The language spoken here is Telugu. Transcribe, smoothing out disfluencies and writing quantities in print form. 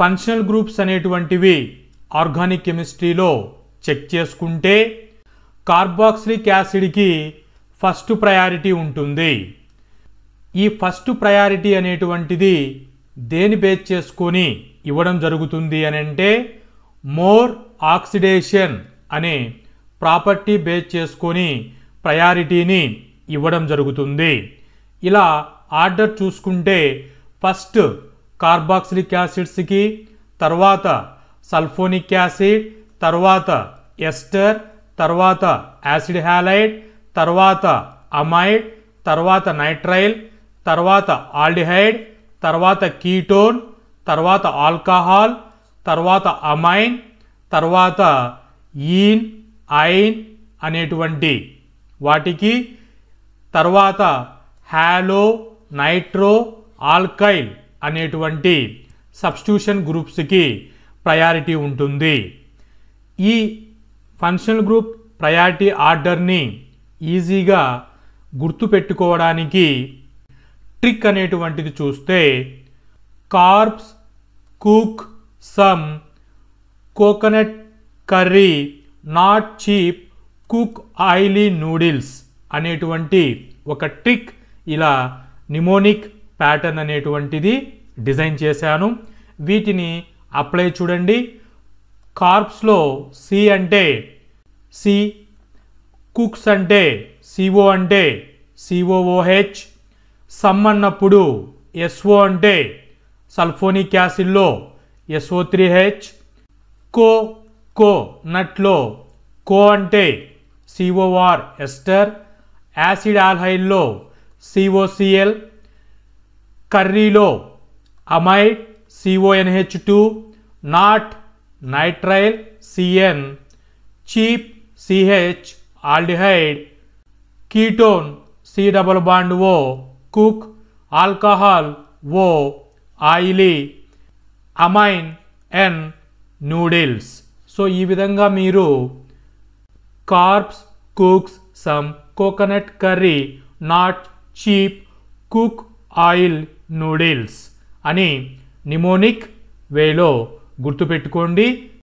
ఫంక్షనల్ గ్రూప్స్ అనేటువంటివి ఆర్గానిక్ కెమిస్ట్రీలో చెక్ చేసుకుంటే కార్బాక్సిలిక్ యాసిడ్కి ఫస్ట్ ప్రయారిటీ ఉంటుంది. ఈ ఫస్ట్ ప్రయారిటీ అనేటువంటిది దేని బేస్ చేసుకొని ఇవ్వడం జరుగుతుంది అని అంటే మోర్ ఆక్సిడేషన్ అనే ప్రాపర్టీ బేస్ చేసుకొని ప్రయారిటీని ఇవ్వడం జరుగుతుంది. ఇలా ఆర్డర్ చూసుకుంటే ఫస్ట్ కార్బాక్సిలిక్ యాసిడ్స్కి, తర్వాత సల్ఫోనిక్ యాసిడ్, తర్వాత ఎస్టర్, తర్వాత యాసిడ్ హ్యాలైడ్, తర్వాత అమైడ్, తర్వాత నైట్రైల్, తర్వాత ఆల్డిహైడ్, తర్వాత కీటోన్, తర్వాత ఆల్కహాల్, తర్వాత అమైన్, తర్వాత ఈన్, ఐన్ అనేటువంటి వాటికి, తర్వాత హాలో, నైట్రో, ఆల్కైల్ అనేటువంటి సబ్స్టిట్యూషన్ గ్రూప్స్కి ప్రయారిటీ ఉంటుంది. ఈ ఫంక్షనల్ గ్రూప్ ప్రయారిటీ ఆర్డర్ని ఈజీగా గుర్తుపెట్టుకోవడానికి ట్రిక్ అనేటువంటిది చూస్తే carbs cook some coconut curry not cheap cook oily noodles అనేటువంటి ఒక ట్రిక్ ఇలా నిమోనిక్ ప్యాటర్న్ అనేటువంటిది డిజైన్ చేశాను. వీటిని అప్లై చూడండి. కార్బ్స్లో సి అంటే సి, కుక్స్ అంటే సిఓ అంటే సిఓఓహెచ్, సమ్ అన్నప్పుడు ఎస్ఓ అంటే సల్ఫోనిక్ యాసిడ్లో SO3H, కో నట్లో కో అంటే COR ఎస్టర్, యాసిడ్ ఆల్హైడ్లో COCl, కర్రీలో amide CONH2, not nitrile CN, cheap CH aldehyde, ketone C double bond O, cook alcohol O, oily amine N, noodles. So ఈ విధంగా మీరు carbs cooks some coconut curry not cheap cook oil noodles అని నిమోనిక్ వేలో గుర్తుపెట్టుకోండి.